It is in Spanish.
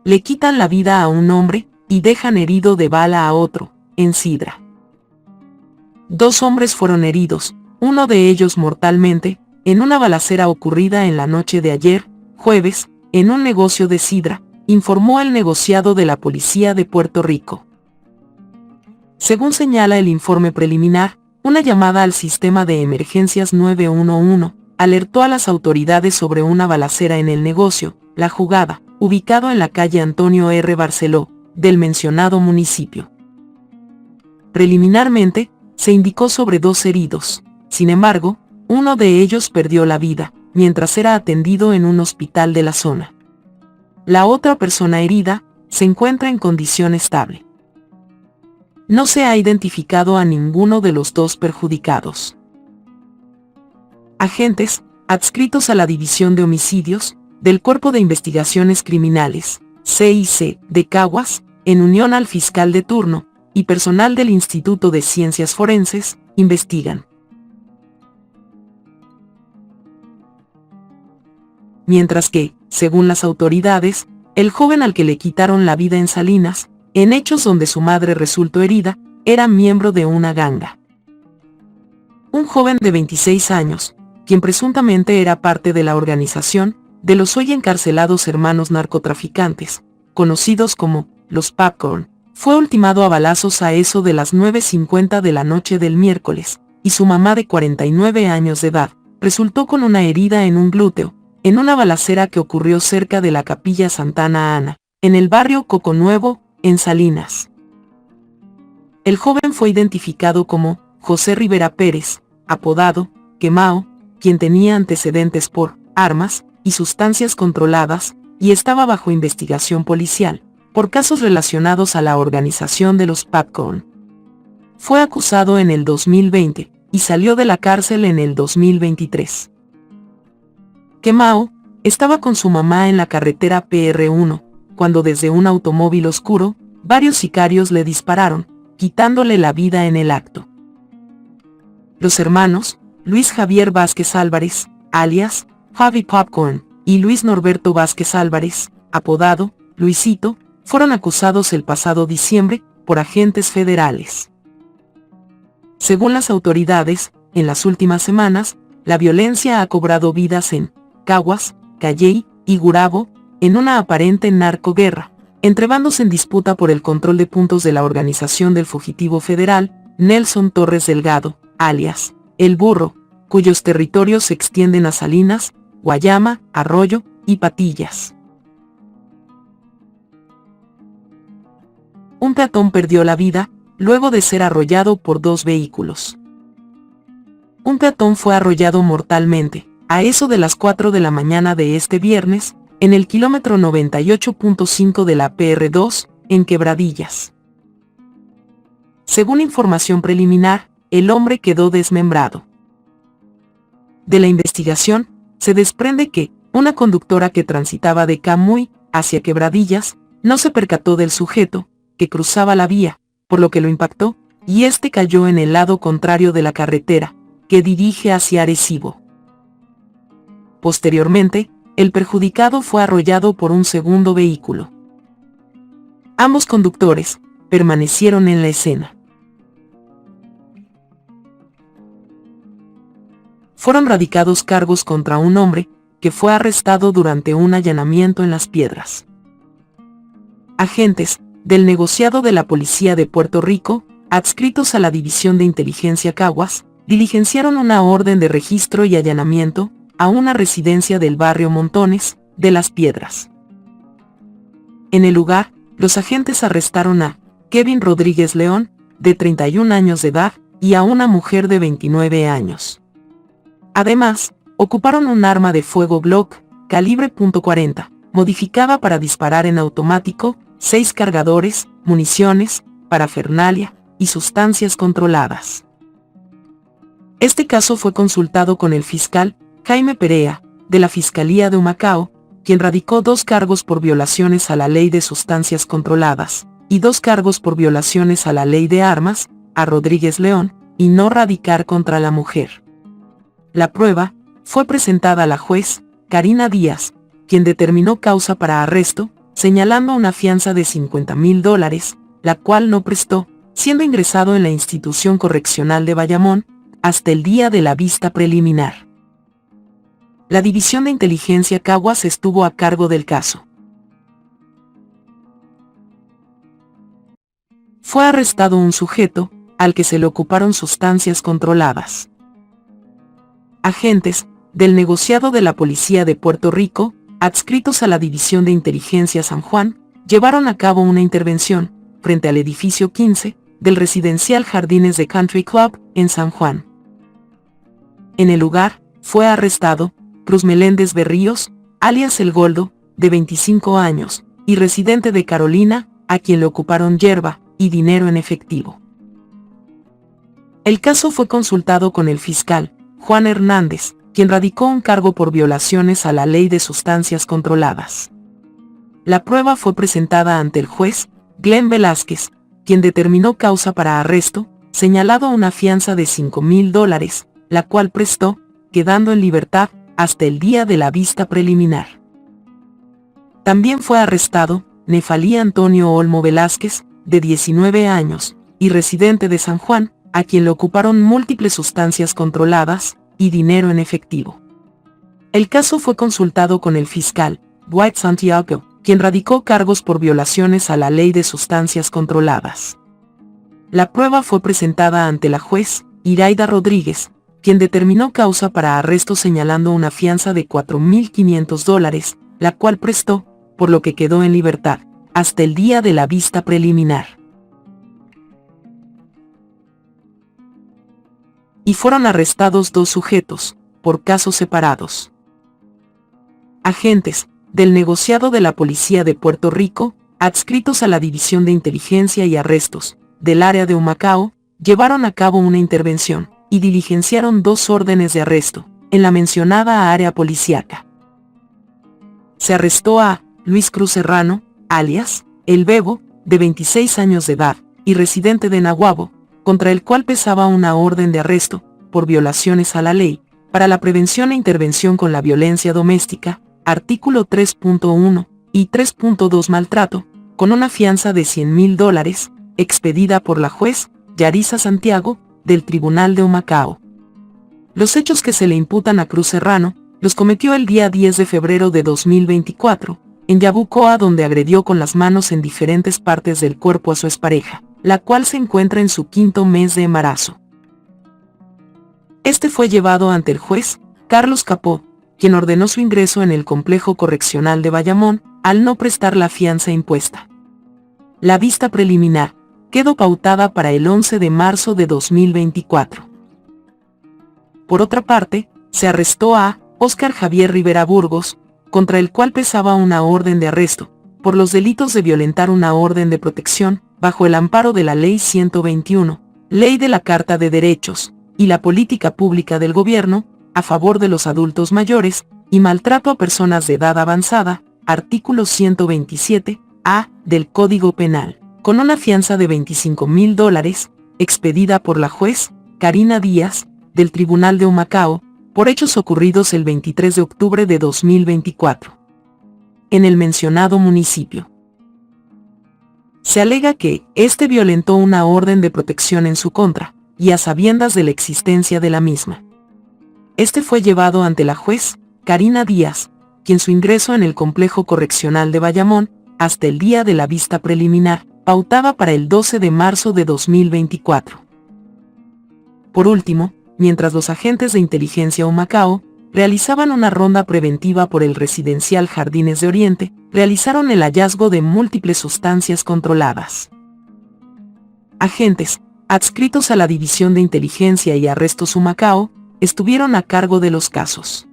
Le quitan la vida a un hombre y dejan herido de bala a otro, en Sidra. 2 hombres fueron heridos, uno de ellos mortalmente, en una balacera ocurrida en la noche de ayer, jueves, en un negocio de Sidra, informó el negociado de la Policía de Puerto Rico. Según señala el informe preliminar, una llamada al sistema de emergencias 911 alertó a las autoridades sobre una balacera en el negocio, La Jugada, ubicado en la calle Antonio R. Barceló, del mencionado municipio. Preliminarmente, se indicó sobre 2 heridos. Sin embargo, uno de ellos perdió la vida, mientras era atendido en un hospital de la zona. La otra persona herida se encuentra en condición estable. No se ha identificado a ninguno de los 2 perjudicados. Agentes, adscritos a la División de Homicidios, del Cuerpo de Investigaciones Criminales, CIC, de Caguas, en unión al fiscal de turno, y personal del Instituto de Ciencias Forenses, investigan. Mientras que, según las autoridades, el joven al que le quitaron la vida en Salinas, en hechos donde su madre resultó herida, era miembro de una ganga. Un joven de 26 años, quien presuntamente era parte de la organización de los hoy encarcelados hermanos narcotraficantes, conocidos como los Popcorn, fue ultimado a balazos a eso de las 9:50 de la noche del miércoles, y su mamá de 49 años de edad resultó con una herida en un glúteo, en una balacera que ocurrió cerca de la Capilla Santana Ana, en el barrio Coco Nuevo, en Salinas. El joven fue identificado como José Rivera Pérez, apodado Quemao, quien tenía antecedentes por armas y sustancias controladas, y estaba bajo investigación policial, por casos relacionados a la organización de los Popcorn. Fue acusado en el 2020, y salió de la cárcel en el 2023. Quemao estaba con su mamá en la carretera PR1, cuando desde un automóvil oscuro, varios sicarios le dispararon, quitándole la vida en el acto. Los hermanos, Luis Javier Vázquez Álvarez, alias Javi Popcorn, y Luis Norberto Vázquez Álvarez, apodado Luisito, fueron acusados el pasado diciembre por agentes federales. Según las autoridades, en las últimas semanas, la violencia ha cobrado vidas en Caguas, Calley y Gurabo, en una aparente narcoguerra, entre bandos en disputa por el control de puntos de la organización del fugitivo federal, Nelson Torres Delgado, alias El Burro, cuyos territorios se extienden a Salinas, Guayama, Arroyo y Patillas. Un peatón perdió la vida, luego de ser arrollado por 2 vehículos. Un peatón fue arrollado mortalmente, a eso de las 4 de la mañana de este viernes, en el kilómetro 98.5 de la PR2, en Quebradillas. Según información preliminar, el hombre quedó desmembrado. De la investigación, se desprende que una conductora que transitaba de Camuy hacia Quebradillas no se percató del sujeto que cruzaba la vía, por lo que lo impactó, y este cayó en el lado contrario de la carretera, que dirige hacia Arecibo. Posteriormente, el perjudicado fue arrollado por un segundo vehículo. Ambos conductores permanecieron en la escena. Fueron radicados cargos contra un hombre que fue arrestado durante un allanamiento en Las Piedras. Agentes del negociado de la Policía de Puerto Rico, adscritos a la División de Inteligencia Caguas, diligenciaron una orden de registro y allanamiento a una residencia del barrio Montones, de Las Piedras. En el lugar, los agentes arrestaron a Kevin Rodríguez León, de 31 años de edad, y a una mujer de 29 años. Además, ocuparon un arma de fuego Glock, calibre .40, modificada para disparar en automático, 6 cargadores, municiones, parafernalia y sustancias controladas. Este caso fue consultado con el fiscal Jaime Perea, de la Fiscalía de Humacao, quien radicó 2 cargos por violaciones a la Ley de Sustancias Controladas, y 2 cargos por violaciones a la Ley de Armas, a Rodríguez León, y no radicar contra la mujer. La prueba fue presentada a la juez Karina Díaz, quien determinó causa para arresto, señalando una fianza de $50,000, la cual no prestó, siendo ingresado en la institución correccional de Bayamón hasta el día de la vista preliminar. La División de Inteligencia Caguas estuvo a cargo del caso. Fue arrestado un sujeto, al que se le ocuparon sustancias controladas. Agentes del negociado de la Policía de Puerto Rico, adscritos a la División de Inteligencia San Juan, llevaron a cabo una intervención frente al edificio 15 del residencial Jardines de Country Club en San Juan. En el lugar, fue arrestado Cruz Meléndez Berríos, alias El Goldo, de 25 años, y residente de Carolina, a quien le ocuparon yerba y dinero en efectivo. El caso fue consultado con el fiscal Juan Hernández, quien radicó un cargo por violaciones a la Ley de Sustancias Controladas. La prueba fue presentada ante el juez Glenn Velázquez, quien determinó causa para arresto, señalado una fianza de $5,000, la cual prestó, quedando en libertad hasta el día de la vista preliminar. También fue arrestado Nefalí Antonio Olmo Velázquez, de 19 años, y residente de San Juan, a quien le ocuparon múltiples sustancias controladas y dinero en efectivo. El caso fue consultado con el fiscal Dwight Santiago, quien radicó cargos por violaciones a la Ley de Sustancias Controladas. La prueba fue presentada ante la juez Iraida Rodríguez, quien determinó causa para arresto señalando una fianza de $4,500, la cual prestó, por lo que quedó en libertad hasta el día de la vista preliminar. Y fueron arrestados 2 sujetos, por casos separados. Agentes del negociado de la Policía de Puerto Rico, adscritos a la División de Inteligencia y Arrestos del área de Humacao, llevaron a cabo una intervención y diligenciaron 2 órdenes de arresto en la mencionada área policíaca. Se arrestó a Luis Cruz Serrano, alias El Bebo, de 26 años de edad y residente de Naguabo, contra el cual pesaba una orden de arresto por violaciones a la ley para la prevención e intervención con la violencia doméstica, artículo 3.1 y 3.2 maltrato, con una fianza de $100,000, expedida por la juez Yarisa Santiago, del Tribunal de Humacao. Los hechos que se le imputan a Cruz Serrano los cometió el día 10 de febrero de 2024, en Yabucoa, donde agredió con las manos en diferentes partes del cuerpo a su expareja, la cual se encuentra en su 5º mes de embarazo. Este fue llevado ante el juez Carlos Capó, quien ordenó su ingreso en el complejo correccional de Bayamón, al no prestar la fianza impuesta. La vista preliminar quedó pautada para el 11 de marzo de 2024. Por otra parte, se arrestó a Óscar Javier Rivera Burgos, contra el cual pesaba una orden de arresto, por los delitos de violentar una orden de protección, bajo el amparo de la Ley 121, Ley de la Carta de Derechos, y la política pública del gobierno, a favor de los adultos mayores, y maltrato a personas de edad avanzada, artículo 127-A del Código Penal, con una fianza de $25,000, expedida por la juez Karina Díaz, del Tribunal de Humacao, por hechos ocurridos el 23 de octubre de 2024. En el mencionado municipio. Se alega que este violentó una orden de protección en su contra, y a sabiendas de la existencia de la misma. Este fue llevado ante la juez Karina Díaz, quien su ingreso en el complejo correccional de Bayamón, hasta el día de la vista preliminar, pautaba para el 12 de marzo de 2024. Por último, mientras los agentes de inteligencia Humacao realizaban una ronda preventiva por el residencial Jardines de Oriente, realizaron el hallazgo de múltiples sustancias controladas. Agentes adscritos a la División de Inteligencia y Arrestos Humacao estuvieron a cargo de los casos.